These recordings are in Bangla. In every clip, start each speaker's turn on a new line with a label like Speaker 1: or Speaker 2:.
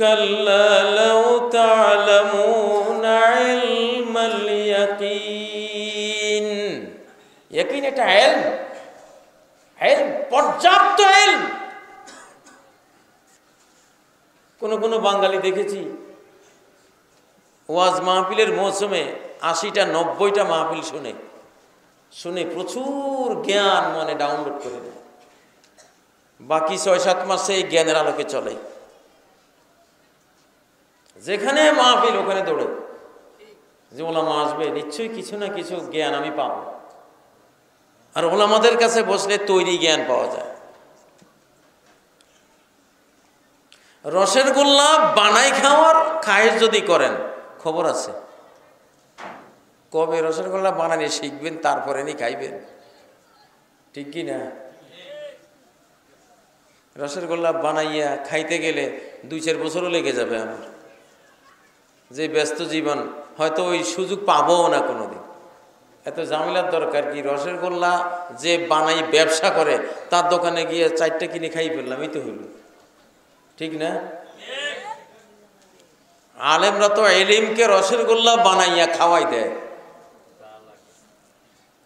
Speaker 1: কাল্লা লাউ তা'লামুনা ইলমাল ইয়াকিন। ইয়াকিন এটা ইলম, ইলম পর্যাপ্ত ইলম। কোন কোন বাঙালি দেখেছি ওয়াজ মাহফিলের মৌসুমে 80টা 90টা মাহফিল শুনে প্রচুর জ্ঞান মনে ডাউনলোড করে দেয়, বাকি 6-7 মাসে এই জ্ঞানের আলোকে চলে। যেখানে মাহফিল ওখানে দৌড়ে যে ওলামা আসবে, নিশ্চয়ই কিছু না কিছু জ্ঞান আমি পাবো। আর ওলামাদের কাছে বসলে তৈরি জ্ঞান পাওয়া যায়। রসের গোল্লা বানাই খাওয়ার খায়েশ যদি করেন, খবর আছে কবে রসের গোল্লা বানানি শিখবেন, তারপরে নি খাইবেন, ঠিক কি না? রসের গোল্লা বানাইয়া খাইতে গেলে 2-4 বছরও লেগে যাবে আমার। যে ব্যস্ত জীবন, হয়তো ওই সুযোগ পাবো না কোনোদিন। এত ঝামেলার দরকার কি? রসের গোল্লা যে বানাই ব্যবসা করে, তার দোকানে গিয়ে 4টা কিনে খাই ফেললাম, এই তো হইল, ঠিক না? আলেমরা তো ইলমকে রসের গোল্লা বানাইয়া খাওয়াই দেয়,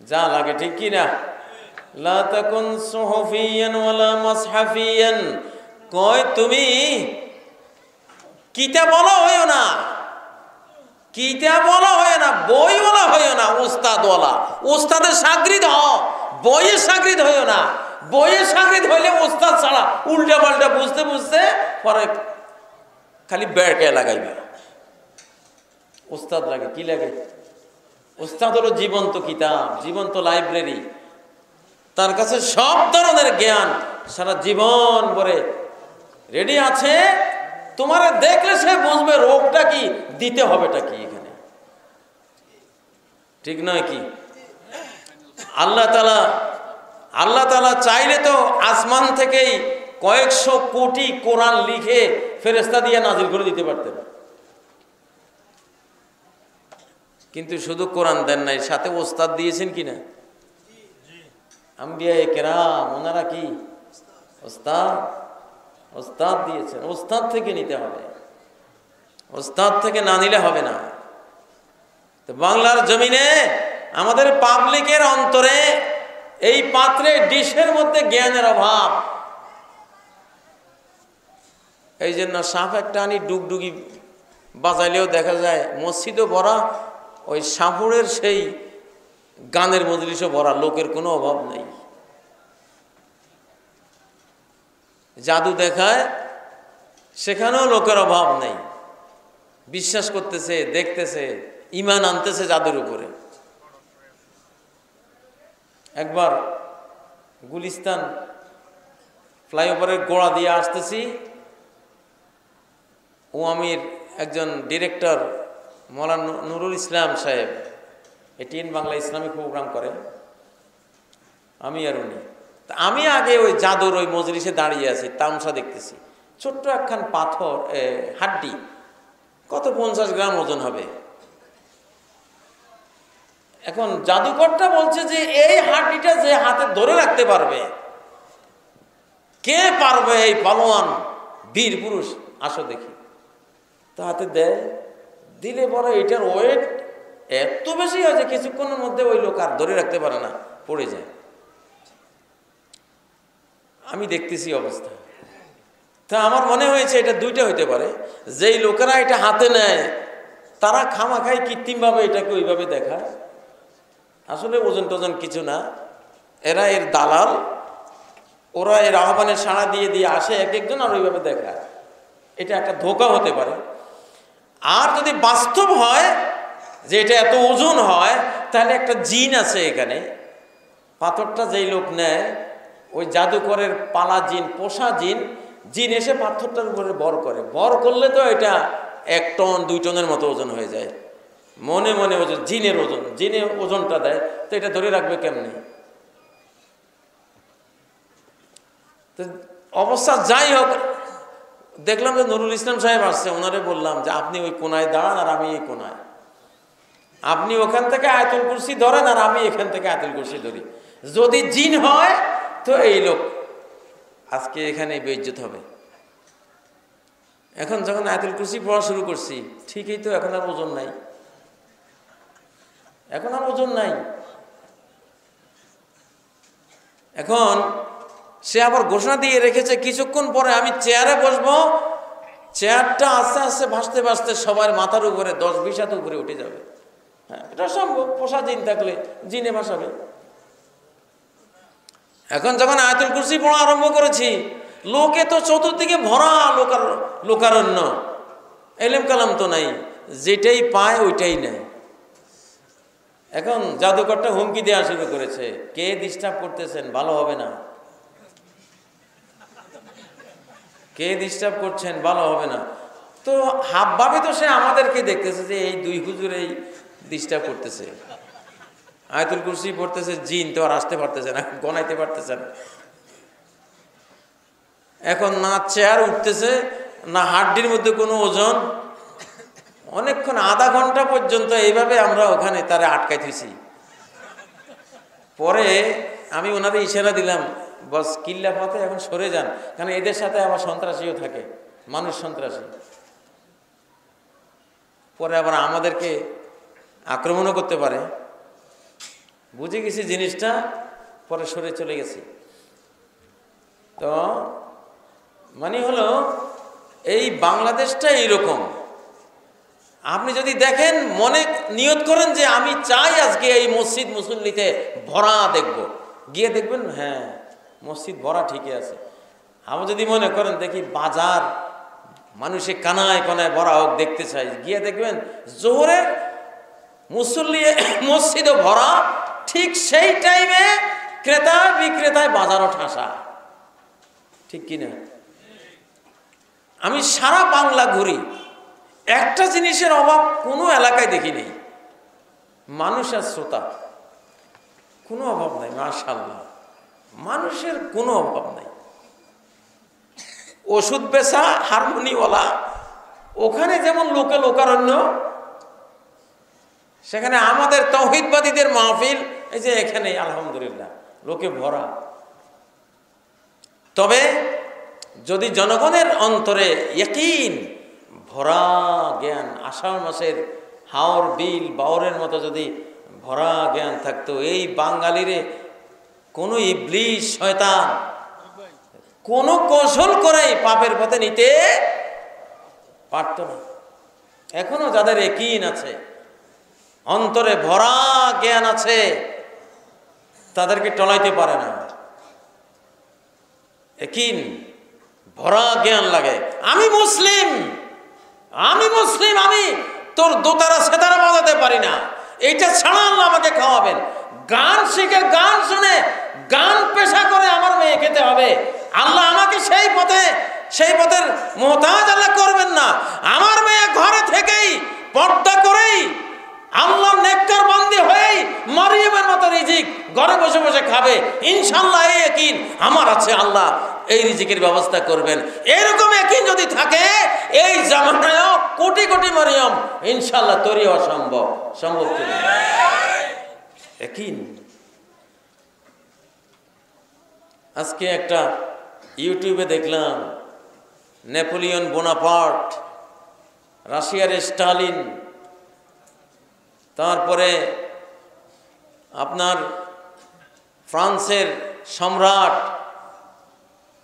Speaker 1: যা লাগে, ঠিক কি না? লা তাকুন সুহফিয়ান ওয়ালা মাসহাফিয়ান। কয় তুমি কিতাবওয়ালা হইও না, কিতাবওয়ালা হইও না, বইওয়ালা হইও না, উস্তাদওয়ালা। উস্তাদের শাগরিদ হও, বইয়ের শাগরিদ হইও না। বইয়ের শাগরিদ হইলে উস্তাদ ছাড়া উল্টা পাল্টা বুঝতে বুঝতে পরে খালি বেড়কে লাগাইবে। উস্তাদ লাগে, কি লাগে? উস্তাদ হলো জীবন্ত কিতাব, জীবন্ত লাইব্রেরি। তার কাছে সব ধরনের জ্ঞান সারা জীবন ভরে রেডি আছে। তোমার দেখলে সে বুঝবে রোগটা কি, দিতে হবেটা কি এখানে, ঠিক নয় কি? আল্লাহ তাআলা চাইলে তো আসমান থেকেই কয়েকশো কোটি কোরআন লিখে ফেরেশতা দিয়ে নাজিল করে দিতে পারতেন, কিন্তু শুধু কোরআন দেন নাই, সাথে ওস্তাদ দিয়েছেন কিনা? আম্বিয়ায়ে কেরাম ওনারা কি ওস্তাদ দিয়েছেন। ওস্তাদ থেকে নিতে হবে, ওস্তাদ থেকে না নিলে হবে না। তো বাংলার জমিনে আমাদের পাবলিকের অন্তরে এই পাত্রে ডিশের মধ্যে জ্ঞানের অভাব। এই জন্য সাপ একটা আনি ডুগডুগি বাজাইলেও দেখা যায় মসজিদও ভরা, ওই সাপুরের সেই গানের মজলিসও ভরা, লোকের কোনো অভাব নেই। জাদু দেখায়, সেখানেও লোকের অভাব নেই। বিশ্বাস করতেছে, দেখতেছে, ঈমান আনতেছে জাদুর উপরে। একবার গুলিস্তান ফ্লাইওভারের গোড়া দিয়ে আসতেছি, ওয়ামির একজন ডিরেক্টর মৌলানা নুরুল ইসলাম সাহেব, এটিএন বাংলা ইসলামিক প্রোগ্রাম করে, আমি আর উনি। তা আমি আগে ওই জাদুর ওই মজলিসে দাঁড়িয়ে আছি, তামসা দেখতেছি। ছোট্ট একখান পাথর, হাড্ডি, কত 50 গ্রাম ওজন হবে। এখন জাদুকরটা বলছে যে এই হাড্ডিটা যে হাতে ধরে রাখতে পারবে, কে পারবে? এই পালোয়ান বীর পুরুষ, আসো দেখি। তো হাতে দেয়, দিলে পরে এটার ওয়েট এত বেশি হয় যে কিছুক্ষণের মধ্যে ওই লোক আর ধরে রাখতে পারে না, পড়ে যায়। আমি দেখতেছি অবস্থা। তা আমার মনে হয়েছে এটা দুইটা হইতে পারে। যেই লোকেরা এটা হাতে নেয় তারা খামাখাই কৃত্রিমভাবে এটাকে ওইভাবে দেখায়, আসলে ওজন টোজন কিছু না, এরা এর দালাল, ওরা এর আহ্বানে সাড়া দিয়ে দিয়ে আসে এক একজন, আর ওইভাবে দেখায়। এটা একটা ধোঁকা হতে পারে। আর যদি বাস্তব হয় যে এটা এত ওজন হয়, তাহলে একটা জিন আছে এখানে। পাথরটা যেই লোক নেয়, ওই জাদুকরের পালা জিন, পোষা জিন, জিন এসে পাথরটার উপরে বর করে। বর করলে তো এটা 1 টন 2 টনের মতো ওজন হয়ে যায়। মনে মনে ওজন, জিনের ওজন, জিনে ওজনটা দেয়, তো এটা ধরে রাখবে কেমনি? তো অবস্থা যাই হোক, দেখলাম যে নুরুল ইসলাম সাহেব আসছে। ওনারে বললাম যে আপনি ওই কোনায় দাঁড়ান আর আমি এই কোনায়, আপনি ওখান থেকে আয়াতুল কুরসি ধরেন আর আমি এখান থেকে আয়াতুল কুরসি ধরি। যদি জিন হয় তো এই লোক আজকে এখানে বেইজ্জত হবে। এখন যখন আয়াতুল কুরসি পড়া শুরু করছি, ঠিকই তো এখন আর ওজন নাই, এখন আর ওজন নাই। এখন সে আবার ঘোষণা দিয়ে রেখেছে কিছুক্ষণ পরে আমি চেয়ারে বসবো, চেয়ারটা আস্তে আস্তে ভাসতে ভাসতে সবার মাথার উপরে 10-20 হাত উপরে উঠে যাবে। হ্যাঁ, এটা সম্ভব, পোষা জিন থাকলে জিনে ভাসাবে। এখন যখন আয়াতুল কুরসি পড়া আরম্ভ করেছি, লোকে তো চতুর্দিকে ভরা লোকারণ্য, এলেম কালাম তো নাই, যেটাই পায় ওইটাই নেয়। এখন জাদুকরটা হুমকি দেওয়া শুরু করেছে, কে ডিস্টার্ব করতেছেন, ভালো হবে না, কে ডিস্টার্ব করছেন, ভালো হবে না। তো হাবভাবে তো সে আমাদেরকে দেখতেছে যে এই দুই হুজুর এই ডিস্টার্ব করতেছে, আয়াতুল কুরসি পড়তেছে, জিন তো আর আসতে পারতেছে না, গনাইতে পারতেছে না। এখন না চেয়ার উঠতেছে, না হাড্ডির মধ্যে কোনো ওজন। অনেকক্ষণ, আধা ঘন্টা পর্যন্ত এইভাবে আমরা ওখানে তারা আটকাই থুইছি। পরে আমি ওনাদের ইশারা দিলাম, বস কিল্লা পথে এখন সরে যান, কারণ এদের সাথে আবার সন্ত্রাসীও থাকে, মানুষ সন্ত্রাসী, পরে আবার আমাদেরকে আক্রমণও করতে পারে। বুঝে গেছি জিনিসটা, পরে সরে চলে গেছি। তো মানে হলো এই বাংলাদেশটা এইরকম। আপনি যদি দেখেন, মনে নিয়ত করেন যে আমি চাই আজকে এই মসজিদ মুসল্লিতে ভরা দেখব, গিয়ে দেখবেন হ্যাঁ মসজিদ ভরা ঠিকই আছে। আপনি যদি মনে করেন দেখি বাজার মানুষে কানায় কানায় ভরা হোক, দেখতে চাই, গিয়ে দেখবেন জোহরের মুসল্লি মসজিদও ভরা, ঠিক সেই টাইমে ক্রেতা বিক্রেতায় বাজারও ঠাসা, ঠিক কিনা? আমি সারা বাংলা ঘুরি, একটা জিনিসের অভাব কোনো এলাকায় দেখি নেই, মানুষ আর শ্রোতা, কোনো অভাব নাই। মাশাআল্লাহ, মানুষের কোনো অভাব নাই। ওষুধ বেচা, হারমোনিওয়ালা, ওখানে যেমন লোকে লোকারণ্য, সেখানে আমাদের তাওহীদবাদীদের মাহফিল এই যে এখানে আলহামদুলিল্লাহ লোকে ভরা। তবে যদি জনগণের অন্তরে ইয়াকিন, ভরা জ্ঞান, আষাঢ় মাসের হাওর বিল বাওরের মতো যদি ভরা জ্ঞান থাকতো, এই বাঙালিরে কোনো ইবলিশ শয়তান কোনো কৌশল করেই পাপের পথে নিতে পারত না। এখনো যাদের ইয়াকিন আছে, অন্তরে ভরা জ্ঞান আছে, তাদেরকে টলাইতে পারে না। ইয়াকিন, ভরা জ্ঞান লাগে, আমি মুসলিম, আমি মুসলিম, আমি তোর দোতারা সেতারা বাজাতে পারি না, এইটা ছাড়া আল্লাহ আমাকে খাওয়াবেন। গান শিখে, গান শুনে, গান পেশা করে আমার মেয়ে খেতে হবে, আল্লাহ আমাকে সেই পথের মুহতাজ আল্লাহ করবেন না। আমার মেয়ে ঘরে থেকেই পর্দা করেই আল্লাহ নেককার বান্দি হয়েই মারিয়ামের মতো রিজিক ঘরে বসে বসে খাবে, ইনশাআল্লাহ এই ইয়াকিন আমার আছে, আল্লাহ এই রিজিকের ব্যবস্থা করবেন। এরকম ইয়াকিন যদি থাকে, এই জামানায়ও কোটি কোটি মারিয়াম ইনশাআল্লাহ তৈরি হওয়া সম্ভব। সম্ভব কি না? ইয়াকিন। আজকে একটা ইউটিউবে দেখলাম, নেপোলিয়ন বোনাপার্ট, রাশিয়ার স্টালিন, তারপরে আপনার ফ্রান্সের সম্রাট,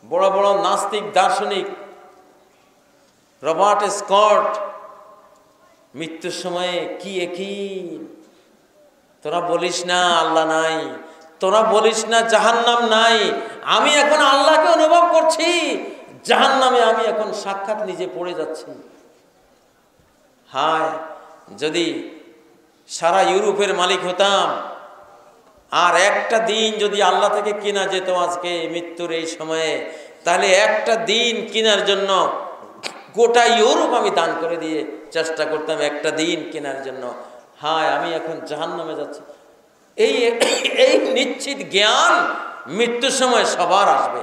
Speaker 1: বড় বড় নাস্তিক দার্শনিক রবার্ট স্কট, মৃত্যুর সময়ে কি ইয়াকিন, তোরা বলিস না আল্লাহ নাই, তোরা বলিস না জাহান্নাম নাই, আমি এখন আল্লাহকে অনুভব করছি, জাহান্নামে আমি এখন সাক্ষাৎ নিজে পড়ে যাচ্ছি। হায়, যদি সারা ইউরোপের মালিক হতাম, আর একটা দিন যদি আল্লাহ থেকে কেনা যেত আজকে মৃত্যুর এই সময়ে, তাহলে একটা দিন কেনার জন্য গোটা ইউরোপ আমি দান করে দিয়ে চেষ্টা করতাম, একটা দিন কেনার জন্য। হায়, আমি এখন জাহান্নামে যাচ্ছি। এই নিশ্চিত জ্ঞান মৃত্যুর সময় সবার আসবে।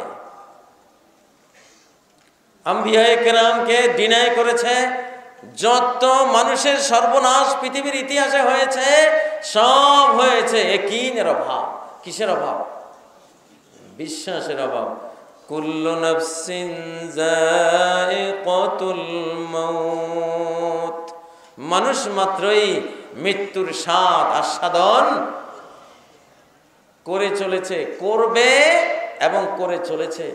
Speaker 1: আম্বিয়ায়ে কেরামকে ডিনাই করেছে, যত মানুষের সর্বনাশ পৃথিবীর ইতিহাসে হয়েছে সব হয়েছে ইয়াকিনের অভাব। কিসের অভাব? বিশ্বাসের অভাব। কুল্লু নাফসিন যায়িকাতুল মাউত, মানুষ মাত্রই মৃত্যুর স্বাদ আস্বাদন করে চলেছে, করবে এবং করে চলেছে।